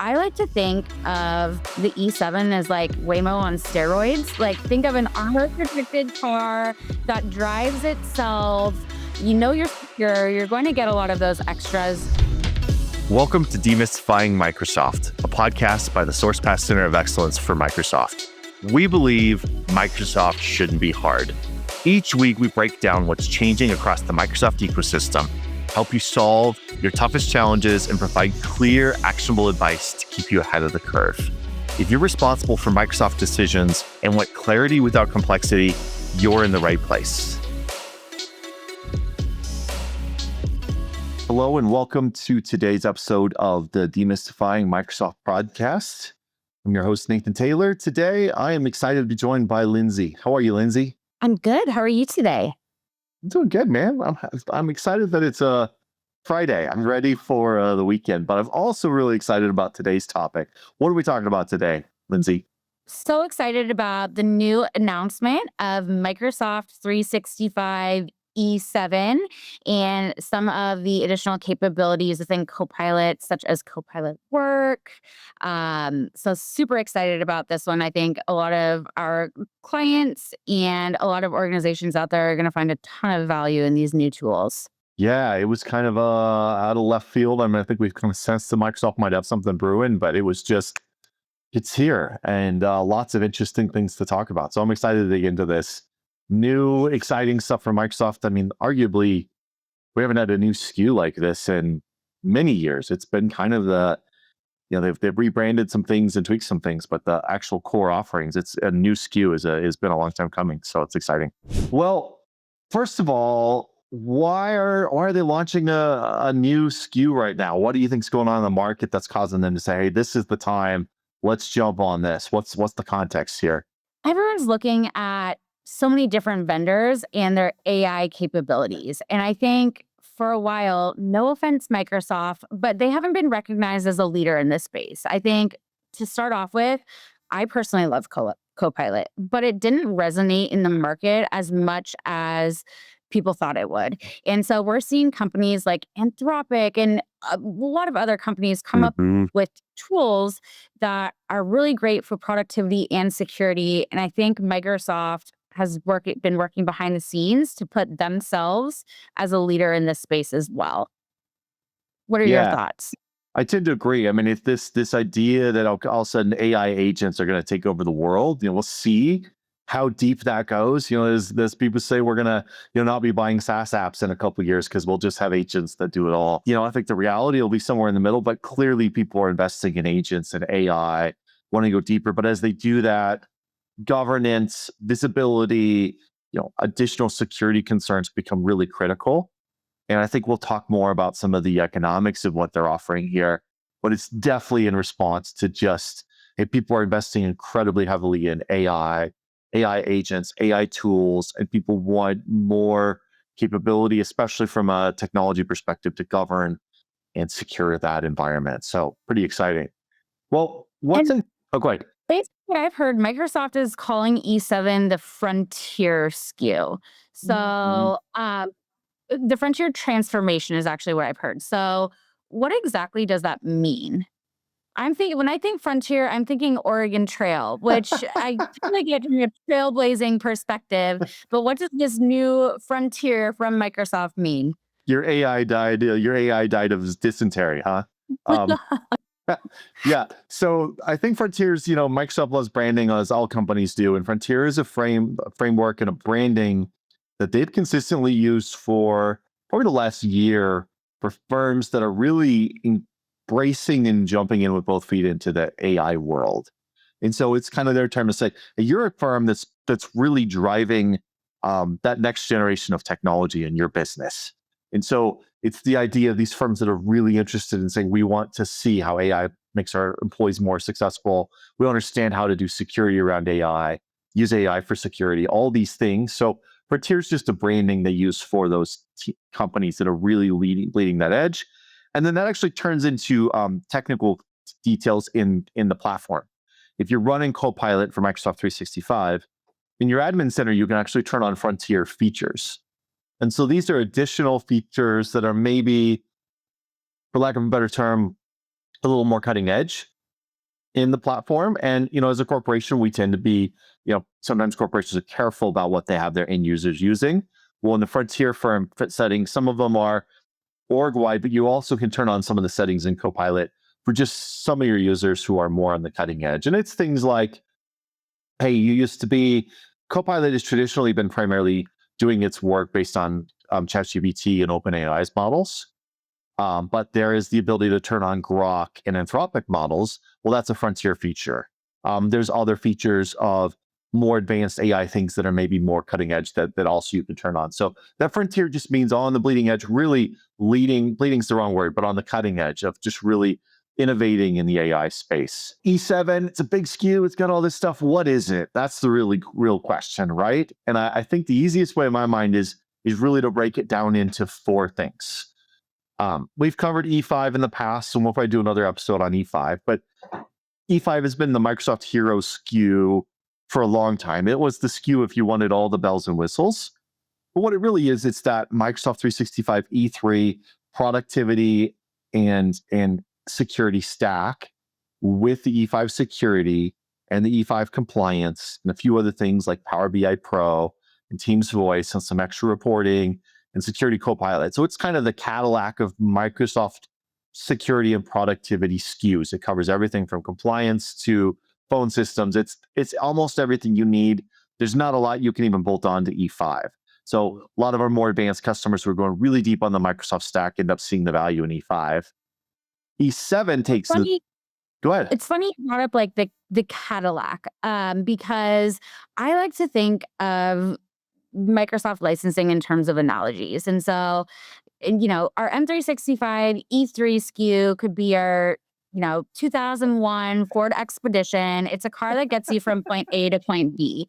I like to think of the E7 as like Waymo on steroids. Like think of an armor protected car that drives itself. You know you're secure. You're going to get a lot of those extras. Welcome to Demystifying Microsoft, a podcast by the Sourcepass Center of Excellence for Microsoft. We believe Microsoft shouldn't be hard. Each week, we break down what's changing across the Microsoft ecosystem, help you solve your toughest challenges, and provide clear, actionable advice to keep you ahead of the curve. If you're responsible for Microsoft decisions and want clarity without complexity, you're in the right place. Hello and welcome to today's episode of the Demystifying Microsoft podcast. I'm your host, Nathan Taylor. Today, I am excited to be joined by Lindsay. How are you, Lindsay? I'm good. How are you today? I'm doing good, man. I'm excited that it's a Friday. I'm ready for the weekend, but I'm also really excited about today's topic. What are we talking about today, Lindsay? So excited about the new announcement of Microsoft 365 E7 and some of the additional capabilities within Copilot, such as Copilot Work. So super excited about this one. I think a lot of our clients and a lot of organizations out there are going to find a ton of value in these new tools. Yeah, it was kind of out of left field. I mean, I think we've kind of sensed that Microsoft might have something brewing, but it was just, it's here and lots of interesting things to talk about. So I'm excited to dig into this. New, exciting stuff from Microsoft. I mean, arguably, we haven't had a new SKU like this in many years. It's been kind of they've rebranded some things and tweaked some things, but the actual core offerings, it's a new SKU has been a long time coming. So it's exciting. Well, first of all, why are they launching a new SKU right now? What do you think's going on in the market that's causing them to say, hey, this is the time, let's jump on this? What's the context here? Everyone's looking at so many different vendors and their AI capabilities. And I think for a while, no offense, Microsoft, but they haven't been recognized as a leader in this space. I think to start off with, I personally love Copilot, but it didn't resonate in the market as much as people thought it would. And so we're seeing companies like Anthropic and a lot of other companies come up with tools that are really great for productivity and security. And I think Microsoft has been working behind the scenes to put themselves as a leader in this space as well. What are your thoughts? I tend to agree. I mean, if this idea that all of a sudden AI agents are going to take over the world, we'll see how deep that goes. As people say, we're going to not be buying SaaS apps in a couple of years because we'll just have agents that do it all. I think the reality will be somewhere in the middle, but clearly people are investing in agents and AI, want to go deeper. But as they do that, governance, visibility, additional security concerns become really critical. And I think we'll talk more about some of the economics of what they're offering here, but it's definitely in response to just, hey, people are investing incredibly heavily in AI agents, AI tools, and people want more capability, especially from a technology perspective, to govern and secure that environment. So pretty exciting. Well, go ahead. Basically, I've heard Microsoft is calling E7 the frontier SKU. So the frontier transformation is actually what I've heard. So what exactly does that mean? When I think frontier, I'm thinking Oregon Trail, which I feel like it from a trailblazing perspective. But what does this new frontier from Microsoft mean? Your AI died of dysentery, huh? Yeah. So I think Frontiers, Microsoft loves branding as all companies do. And Frontier is a framework and a branding that they've consistently used for probably the last year for firms that are really embracing and jumping in with both feet into the AI world. And so it's kind of their term to say, hey, you're a firm that's really driving that next generation of technology in your business. And so it's the idea of these firms that are really interested in saying, we want to see how AI makes our employees more successful. We understand how to do security around AI, use AI for security, all these things. So Frontier is just a branding they use for those companies that are really leading that edge. And then that actually turns into technical details in the platform. If you're running Copilot for Microsoft 365, in your admin center, you can actually turn on Frontier features. And so these are additional features that are maybe, for lack of a better term, a little more cutting edge. in the platform. And, as a corporation, we tend to be, sometimes corporations are careful about what they have their end users using. Well, in the Frontier firm settings, some of them are org-wide, but you also can turn on some of the settings in Copilot for just some of your users who are more on the cutting edge. And it's things like, hey, Copilot has traditionally been primarily doing its work based on ChatGPT and OpenAI's models. But there is the ability to turn on Grok and Anthropic models. Well, that's a Frontier feature. There's other features of more advanced AI things that are maybe more cutting edge that also you can turn on. So that Frontier just means on the bleeding edge, really bleeding's the wrong word, but on the cutting edge of just really innovating in the AI space. E7, it's a big SKU. It's got all this stuff. What is it? That's the really real question, right? And I think the easiest way in my mind is really to break it down into 4 things. We've covered E5 in the past, and we'll probably do another episode on E5, but E5 has been the Microsoft Hero SKU for a long time. It was the SKU if you wanted all the bells and whistles. But what it really is, it's that Microsoft 365 E3 productivity and security stack with the E5 security and the E5 compliance and a few other things like Power BI Pro and Teams Voice and some extra reporting and Security Copilot. So it's kind of the Cadillac of Microsoft security and productivity SKUs. It covers everything from compliance to phone systems. It's almost everything you need. There's not a lot you can even bolt on to E5. So a lot of our more advanced customers who are going really deep on the Microsoft stack end up seeing the value in E5. E7 takes Go ahead. It's funny you brought up like the Cadillac, because I like to think of Microsoft licensing in terms of analogies. And so, our M365 E3 SKU could be our, 2001 Ford Expedition. It's a car that gets you from point A to point B.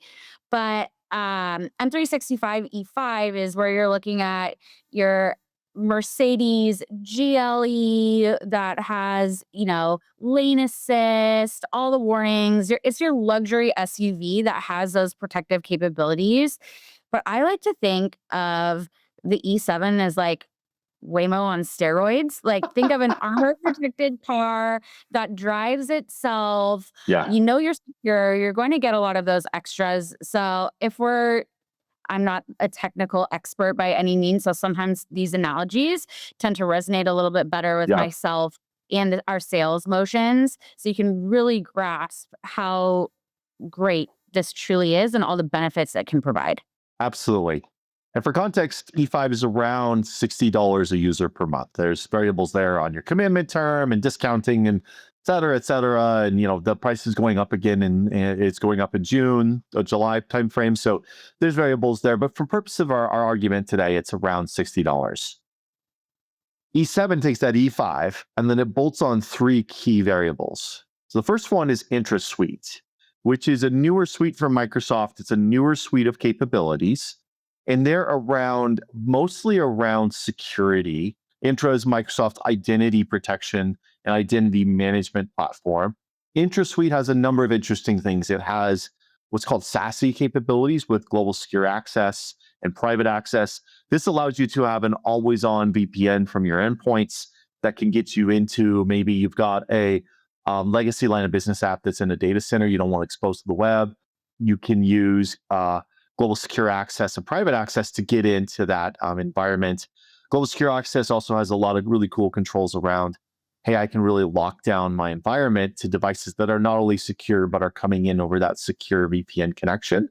But M365 E5 is where you're looking at your Mercedes GLE that has, lane assist, all the warnings. It's your luxury SUV that has those protective capabilities. But I like to think of the E7 as like Waymo on steroids. Like, think of an armor protected car that drives itself. Yeah. You're secure. You're going to get a lot of those extras. So I'm not a technical expert by any means. So sometimes these analogies tend to resonate a little bit better with myself and our sales motions. So you can really grasp how great this truly is and all the benefits it can provide. Absolutely. And for context, E5 is around $60 a user per month. There's variables there on your commitment term and discounting and et cetera, et cetera. And, the price is going up again and it's going up in June or July timeframe. So there's variables there. But for purpose of our argument today, it's around $60. E7 takes that E5 and then it bolts on 3 key variables. So the first one is Entra Suite, which is a newer suite from Microsoft. It's a newer suite of capabilities. And they're mostly around security. Entra is Microsoft identity protection and identity management platform. Entra Suite has a number of interesting things. It has what's called SASE capabilities with global secure access and private access. This allows you to have an always-on VPN from your endpoints that can get you into, maybe you've got a legacy line of business app that's in a data center you don't want exposed to the web. You can use global secure access and private access to get into that environment. Global secure access also has a lot of really cool controls around, hey, I can really lock down my environment to devices that are not only secure, but are coming in over that secure VPN connection.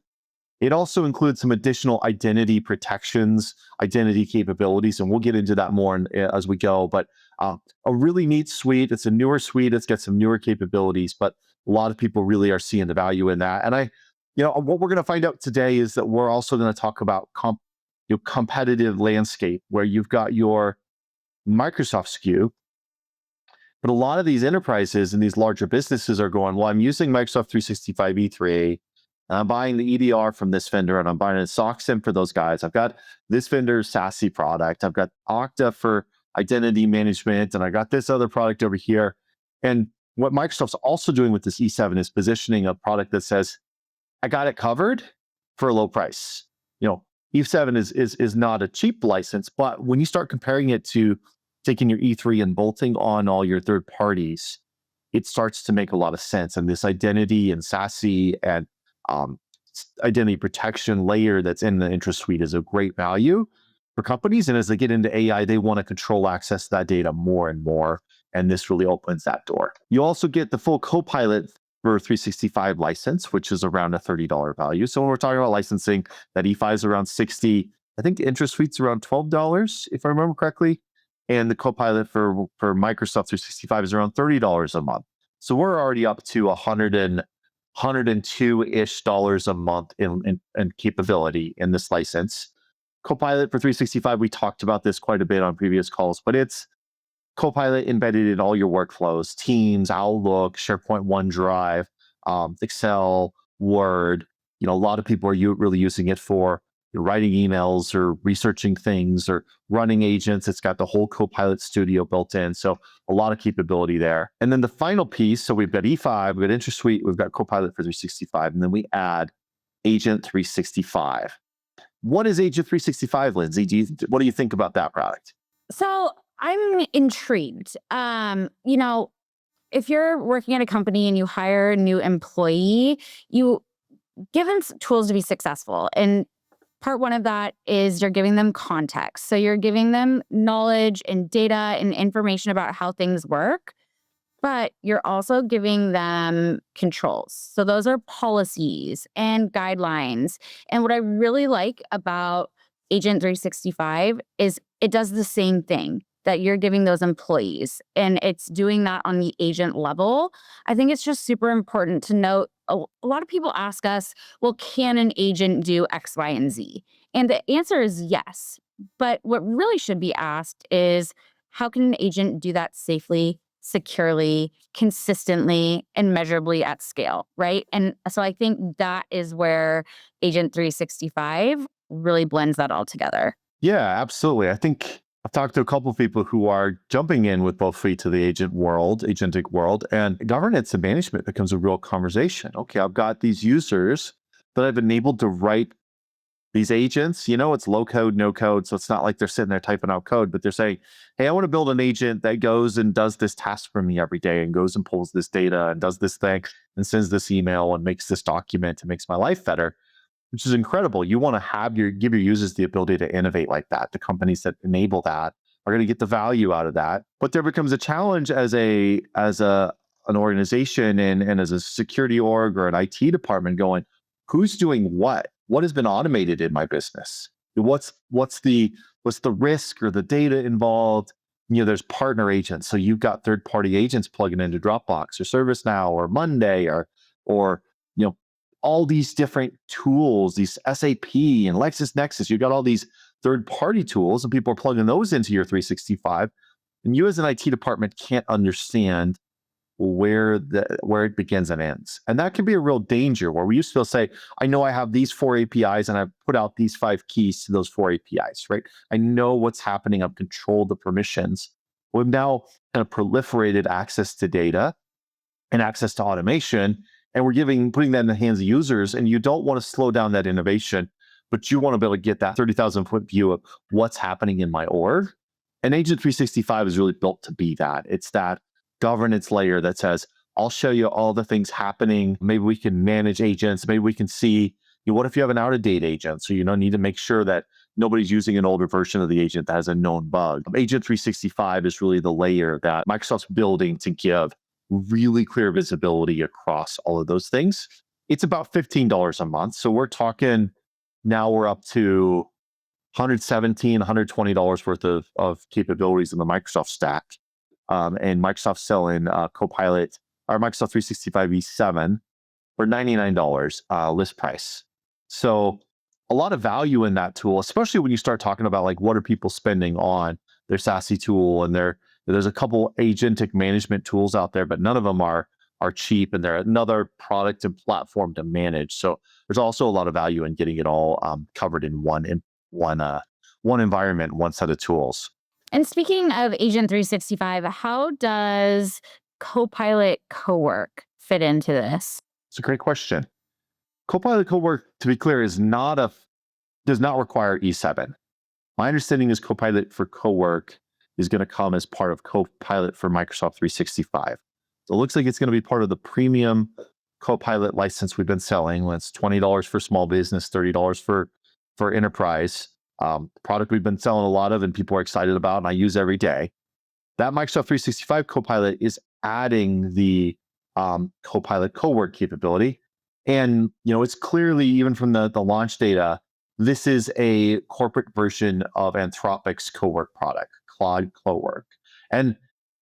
It also includes some additional identity protections, identity capabilities, and we'll get into that more as we go. But a really neat suite. It's a newer suite. It's got some newer capabilities, but a lot of people really are seeing the value in that. And what we're going to find out today is that we're also going to talk about competitive landscape where you've got your Microsoft SKU, but a lot of these enterprises and these larger businesses are going, well, I'm using Microsoft 365 E3, and I'm buying the EDR from this vendor, and I'm buying a SOC SIM for those guys. I've got this vendor's SASE product. I've got Okta for identity management, and I got this other product over here. And what Microsoft's also doing with this E7 is positioning a product that says, I got it covered for a low price. E7 is not a cheap license, but when you start comparing it to taking your E3 and bolting on all your third parties, it starts to make a lot of sense. And this identity and SASE and identity protection layer that's in the Entra Suite is a great value for companies. And as they get into AI, they want to control access to that data more and more. And this really opens that door. You also get the full Copilot for 365 license, which is around a $30 value. So when we're talking about licensing, that E5 is around 60. I think the Entra Suite's around $12, if I remember correctly. And the Copilot for Microsoft 365 is around $30 a month. So we're already up to $102-ish a month in capability in this license. Copilot for 365, we talked about this quite a bit on previous calls, but it's Copilot embedded in all your workflows, Teams, Outlook, SharePoint, OneDrive, Excel, Word. A lot of people are really using it for writing emails or researching things or running agents. It's got the whole Copilot Studio built in. So a lot of capability there. And then the final piece, so we've got E5, we've got Entra Suite, we've got Copilot for 365, and then we add Agent 365. What is Agent 365, Lindsay? What do you think about that product? So I'm intrigued. If you're working at a company and you hire a new employee, you give them tools to be successful. And part one of that is you're giving them context. So you're giving them knowledge and data and information about how things work, but you're also giving them controls. So those are policies and guidelines. And what I really like about Agent 365 is it does the same thing that you're giving those employees, and it's doing that on the agent level. I think it's just super important to note, a lot of people ask us, well, can an agent do X, Y, and Z? And the answer is yes. But what really should be asked is, how can an agent do that safely, securely, consistently, and measurably at scale, right? And so I think that is where Agent 365 really blends that all together. Yeah, absolutely. I think I've talked to a couple of people who are jumping in with both feet to the agentic world, and governance and management becomes a real conversation. Okay, I've got these users that I've enabled to write these agents. It's low code, no code. So it's not like they're sitting there typing out code, but they're saying, hey, I want to build an agent that goes and does this task for me every day and goes and pulls this data and does this thing and sends this email and makes this document and makes my life better, which is incredible. You want to give your users the ability to innovate like that. The companies that enable that are going to get the value out of that. But there becomes a challenge as an organization and as a security org or an IT department going, who's doing what? What has been automated in my business? What's the risk or the data involved? There's partner agents. So you've got third-party agents plugging into Dropbox or ServiceNow or Monday or all these different tools, these SAP and LexisNexis. You've got all these third-party tools, and people are plugging those into your 365. And you as an IT department can't understand where it begins and ends. And that can be a real danger, where we used to say, I know I have these 4 APIs and I've put out these 5 keys to those 4 APIs, right? I know what's happening. I've controlled the permissions. We've now kind of proliferated access to data and access to automation, and we're putting that in the hands of users. And you don't want to slow down that innovation, but you want to be able to get that 30,000-foot view of what's happening in my org. And Agent 365 is really built to be that. It's that governance layer that says, I'll show you all the things happening. Maybe we can manage agents. Maybe we can see, what if you have an out-of-date agent? So need to make sure that nobody's using an older version of the agent that has a known bug. Agent 365 is really the layer that Microsoft's building to give really clear visibility across all of those things. It's about $15 a month. So we're talking, now we're up to $117, $120 worth of capabilities in the Microsoft stack. And Microsoft's selling Copilot, or Microsoft 365 V7 for $99 list price. So a lot of value in that tool, especially when you start talking about what are people spending on their SASE tool, and there's a couple agentic management tools out there, but none of them are cheap, and they're another product and platform to manage. So there's also a lot of value in getting it all covered in one environment, one set of tools. And speaking of Agent 365, how does Copilot Cowork fit into this? It's a great question. Copilot Cowork, to be clear, does not require E7. My understanding is Copilot for Cowork is going to come as part of Copilot for Microsoft 365. So it looks like it's going to be part of the premium Copilot license we've been selling. It's $20 for small business, $30 for enterprise. Product we've been selling a lot of and people are excited about and I use every day. That Microsoft 365 Copilot is adding the Copilot co-work capability. And it's clearly, even from the launch data, this is a corporate version of Anthropic's co-work product, Claude Co-work. And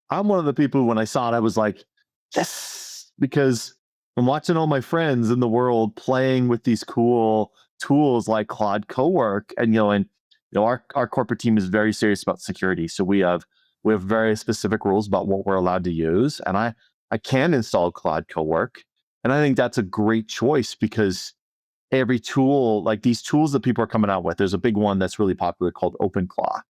I'm one of the people, when I saw it, I was like, yes, because I'm watching all my friends in the world playing with these cool tools like Claude Co-work. And our corporate team is very serious about security. So we have very specific rules about what we're allowed to use. And I can install Claude Co-work. And I think that's a great choice because every tool, like these tools that people are coming out with, there's a big one that's really popular called OpenClaw.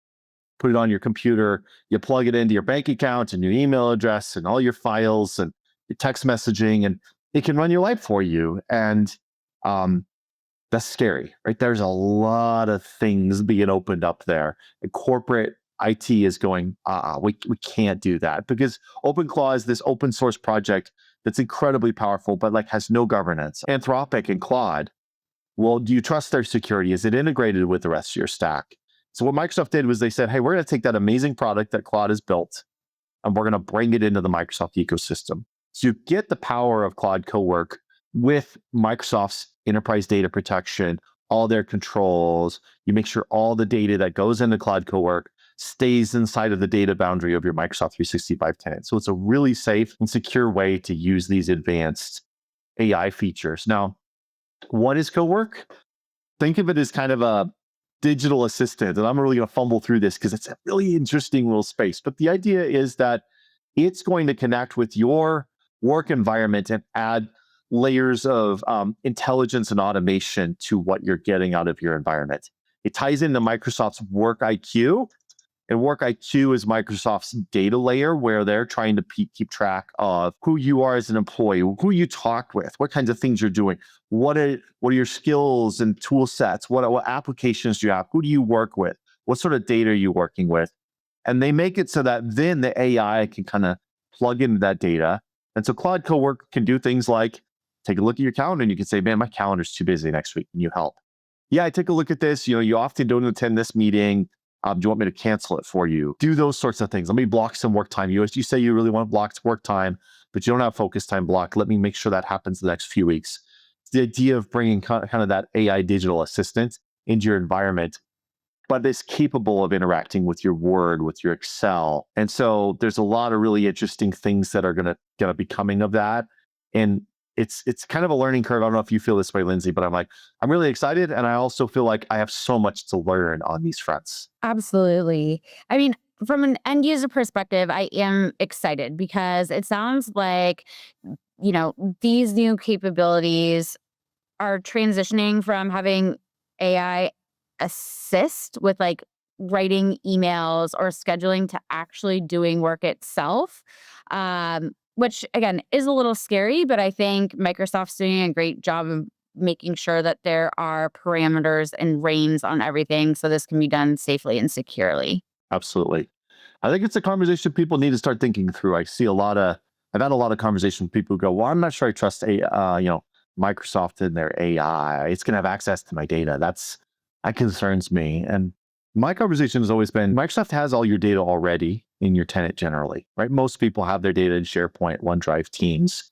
Put it on your computer, you plug it into your bank account and your email address and all your files and your text messaging, and it can run your life for you. And that's scary, right? There's a lot of things being opened up there. And corporate IT is going, we can't do that because OpenClaw is this open source project that's incredibly powerful, but like has no governance. Anthropic and Claude, well, do you trust their security? Is it integrated with the rest of your stack? So what Microsoft did was they said, hey, we're going to take that amazing product that Claude has built and we're going to bring it into the Microsoft ecosystem. So you get the power of Claude Co-work with Microsoft's enterprise data protection, all their controls. You make sure all the data that goes into Claude Co-work stays inside of the data boundary of your Microsoft 365 tenant. So it's a really safe and secure way to use these advanced AI features. Now, what is Co-work? Think of it as kind of a digital assistant. And I'm really going to fumble through this because it's a really interesting little space. But the idea is that it's going to connect with your work environment and add layers of intelligence and automation to what you're getting out of your environment. It ties into Microsoft's Work IQ. And Work IQ is Microsoft's data layer where they're trying to keep track of who you are as an employee, who you talk with, what kinds of things you're doing, what are your skills and tool sets, what applications do you have, who do you work with, what sort of data are you working with? And they make it so that then the AI can kind of plug into that data. And so Claude Co-work can do things like take a look at your calendar and you can say, man, my calendar's too busy next week. Can you help? Yeah, I take a look at this. You often don't attend this meeting. Do you want me to cancel it for you? Do those sorts of things. Let me block some work time. You say you really want blocked work time, but you don't have focus time blocked. Let me make sure that happens the next few weeks. It's the idea of bringing kind of that AI digital assistant into your environment, but it's capable of interacting with your Word, with your Excel. And so there's a lot of really interesting things that are going to be coming of that. And it's kind of a learning curve. I don't know if you feel this way, Lindsay, but I'm really excited. And I also feel like I have so much to learn on these fronts. Absolutely. I mean, from an end user perspective, I am excited because it sounds like, these new capabilities are transitioning from having AI assist with like writing emails or scheduling to actually doing work itself. Which again is a little scary, but I think Microsoft's doing a great job of making sure that there are parameters and reins on everything so this can be done safely and securely. Absolutely. I think it's a conversation people need to start thinking through. I've had a lot of conversations with people who go, well, I'm not sure I trust Microsoft and their AI. It's going to have access to my data. That concerns me. And my conversation has always been, Microsoft has all your data already in your tenant generally, right? Most people have their data in SharePoint, OneDrive, Teams.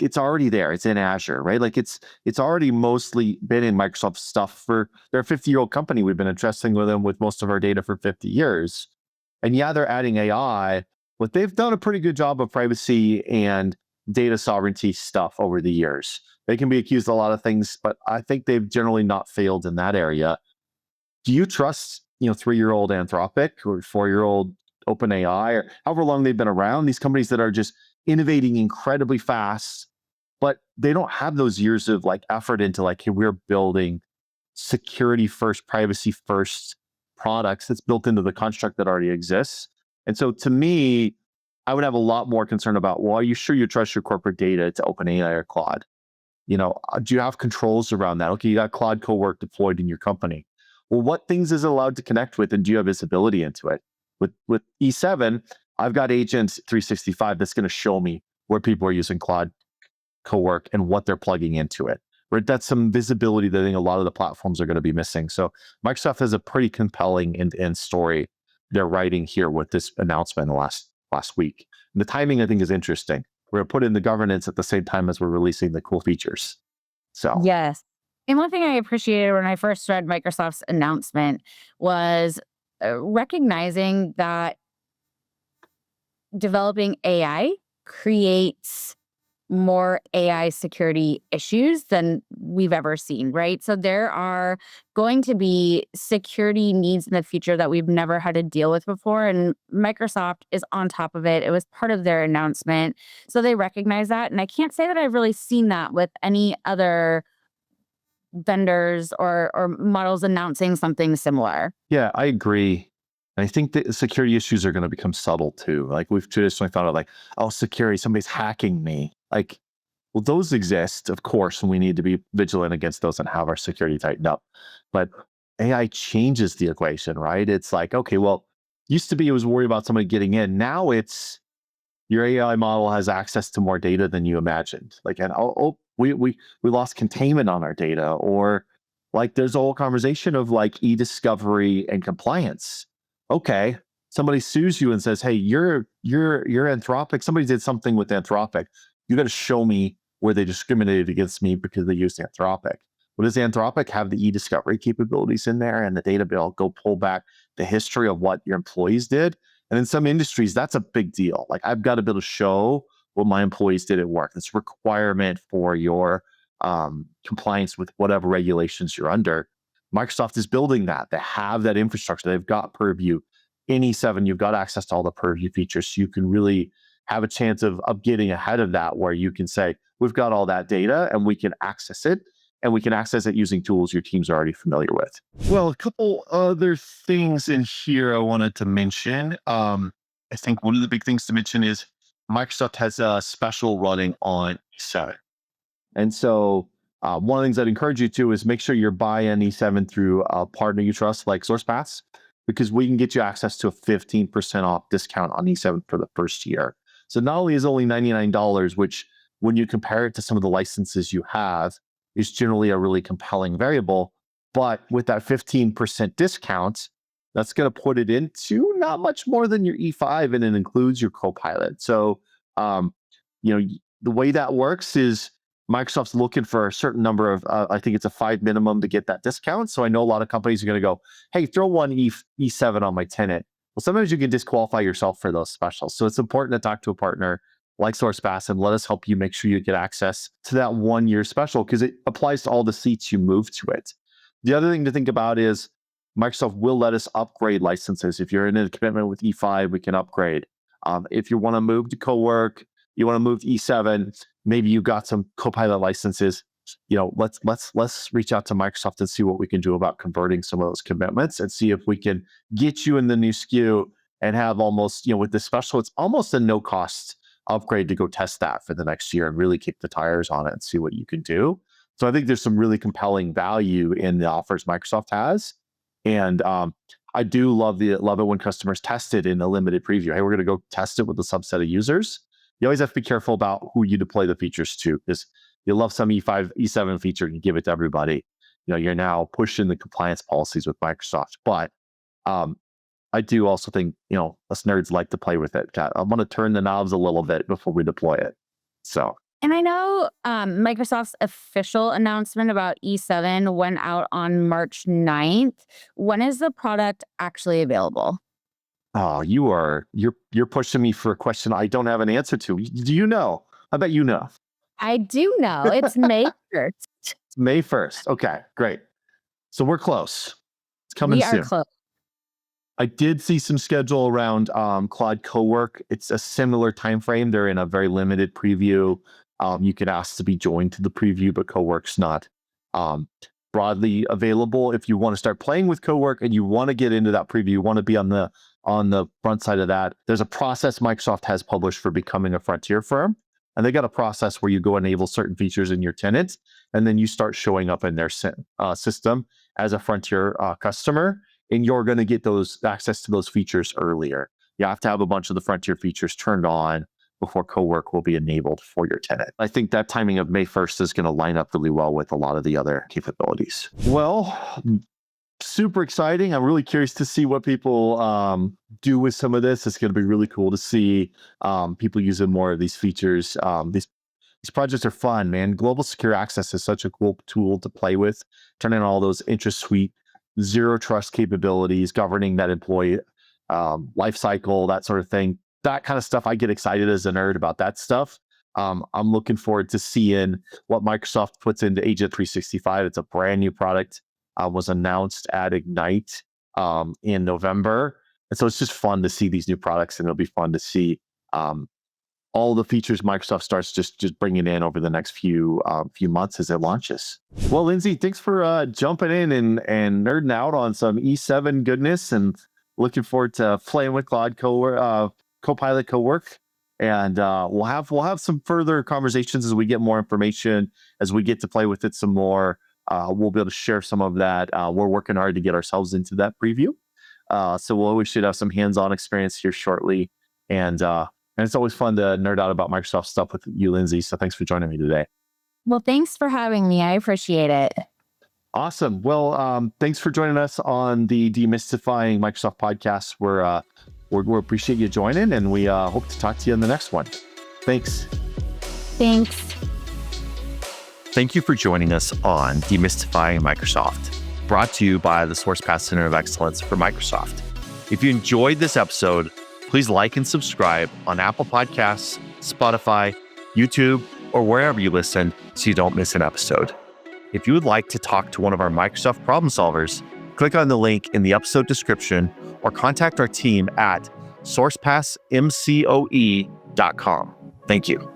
It's already there. It's in Azure, right? Like it's already mostly been in Microsoft stuff they're a 50-year-old company. We've been entrusting with them with most of our data for 50 years. And yeah, they're adding AI, but they've done a pretty good job of privacy and data sovereignty stuff over the years. They can be accused of a lot of things, but I think they've generally not failed in that area. Do you trust, 3-year-old Anthropic or 4-year-old OpenAI or however long they've been around, these companies that are just innovating incredibly fast, but they don't have those years of like effort into like, hey, we're building security first, privacy first products that's built into the construct that already exists. And so to me, I would have a lot more concern about, well, are you sure you trust your corporate data to OpenAI or Claude? Do you have controls around that? Okay, you got Claude Co-work deployed in your company. Well, what things is it allowed to connect with, and do you have visibility into it? With E7, I've got Agent 365 that's going to show me where people are using Claude Cowork and what they're plugging into it. Right? That's some visibility that I think a lot of the platforms are going to be missing. So Microsoft has a pretty compelling end story they're writing here with this announcement last week. And the timing, I think, is interesting. We're going to put in the governance at the same time as we're releasing the cool features. So Yes. And one thing I appreciated when I first read Microsoft's announcement was recognizing that developing AI creates more AI security issues than we've ever seen, right? So there are going to be security needs in the future that we've never had to deal with before. And Microsoft is on top of it. It was part of their announcement. So they recognize that. And I can't say that I've really seen that with any other vendors or models announcing something similar. yeah, I agree. And I think that security issues are going to become subtle too. Like we've traditionally thought of like, oh, security, somebody's hacking me. Like, well, those exist, of course, and we need to be vigilant against those and have our security tightened up. But AI changes the equation, right? It's like, okay, well, used to be it was worried about somebody getting in. Now it's your AI model has access to more data than you imagined. Like, and we lost containment on our data, or like there's a whole conversation of like e-discovery and compliance. Okay, somebody sues you and says, "Hey, you're Anthropic. Somebody did something with Anthropic. You got to show me where they discriminated against me because they used Anthropic." Well, does Anthropic have the e-discovery capabilities in there and the data bill go pull back the history of what your employees did? And in some industries, that's a big deal. Like I've got to be able to show what my employees did at work. It's a requirement for your compliance with whatever regulations you're under. Microsoft is building that. They have that infrastructure. They've got Purview. In E7, you've got access to all the Purview features. So you can really have a chance of getting ahead of that, where you can say, we've got all that data and we can access it. And we can access it using tools your team's already familiar with. Well, a couple other things in here I wanted to mention. I think one of the big things to mention is Microsoft has a special running on E7. And so one of the things I'd encourage you to is make sure you're buying E7 through a partner you trust like Sourcepass, because we can get you access to a 15% off discount on E7 for the first year. So not only is it only $99, which when you compare it to some of the licenses you have, is generally a really compelling variable, but with that 15% discount, that's going to put it into not much more than your E5, and it includes your Copilot. So, the way that works is Microsoft's looking for a certain number of, I think it's a 5 minimum to get that discount. So I know a lot of companies are going to go, hey, throw one E7 on my tenant. Well, sometimes you can disqualify yourself for those specials. So it's important to talk to a partner like Sourcepass and let us help you make sure you get access to that 1 year special, because it applies to all the seats you move to it. The other thing to think about is Microsoft will let us upgrade licenses. If you're in a commitment with E5, we can upgrade. If you want to move to Cowork, you want to move to E7, maybe you got some Copilot licenses. Let's reach out to Microsoft and see what we can do about converting some of those commitments and see if we can get you in the new SKU and have almost, with the special, it's almost a no cost upgrade to go test that for the next year and really kick the tires on it and see what you can do. So I think there's some really compelling value in the offers Microsoft has. And I do love it when customers test it in a limited preview. Hey, we're going to go test it with a subset of users. You always have to be careful about who you deploy the features to, because you love some E5, E7 feature, you give it to everybody. You're now pushing the compliance policies with Microsoft. But I do also think, us nerds like to play with it. I want to turn the knobs a little bit before we deploy it. So, And I know Microsoft's official announcement about E7 went out on March 9th. When is the product actually available? oh, you're pushing me for a question I don't have an answer to. Do you know? I bet you know. I do know. It's May 1st. It's May 1st. Okay, great. So we're close. It's coming We soon. are close. I did see some schedule around Claude Cowork. It's a similar time frame. They're in a very limited preview. You could ask to be joined to the preview, but Cowork's not broadly available. If you want to start playing with Cowork and you want to get into that preview, you want to be on the front side of that, there's a process Microsoft has published for becoming a Frontier firm. And they got a process where you go enable certain features in your tenants, and then you start showing up in their system as a Frontier customer, and you're going to get those access to those features earlier. You have to have a bunch of the Frontier features turned on before co-work will be enabled for your tenant. I think that timing of May 1st is going to line up really well with a lot of the other capabilities. Well, super exciting. I'm really curious to see what people do with some of this. It's going to be really cool to see people using more of these features. These projects are fun, man. Global secure access is such a cool tool to play with, turning all those Entra Suite zero trust capabilities, governing that employee life cycle, that sort of thing. That kind of stuff, I get excited as a nerd about that stuff. I'm looking forward to seeing what Microsoft puts into Agent 365. It's a brand new product. Was announced at Ignite in November. And so it's just fun to see these new products, and it'll be fun to see all the features Microsoft starts just bringing in over the next few months as it launches. Well, Lindsay, thanks for jumping in and nerding out on some E7 goodness, and looking forward to playing with Claude Copilot Co-work. And we'll have some further conversations as we get more information, as we get to play with it some more. We'll be able to share some of that. We're working hard to get ourselves into that preview. So we should have some hands-on experience here shortly. And it's always fun to nerd out about Microsoft stuff with you, Lindsay. So thanks for joining me today. Well, thanks for having me. I appreciate it. Awesome. Well, thanks for joining us on the Demystifying Microsoft podcast. We appreciate you joining, and we hope to talk to you in the next one. Thanks. Thanks. Thank you for joining us on Demystifying Microsoft, brought to you by the Sourcepass Center of Excellence for Microsoft. If you enjoyed this episode, please like and subscribe on Apple Podcasts, Spotify, YouTube, or wherever you listen so you don't miss an episode. If you would like to talk to one of our Microsoft problem solvers, click on the link in the episode description or contact our team at sourcepassmcoe.com. Thank you.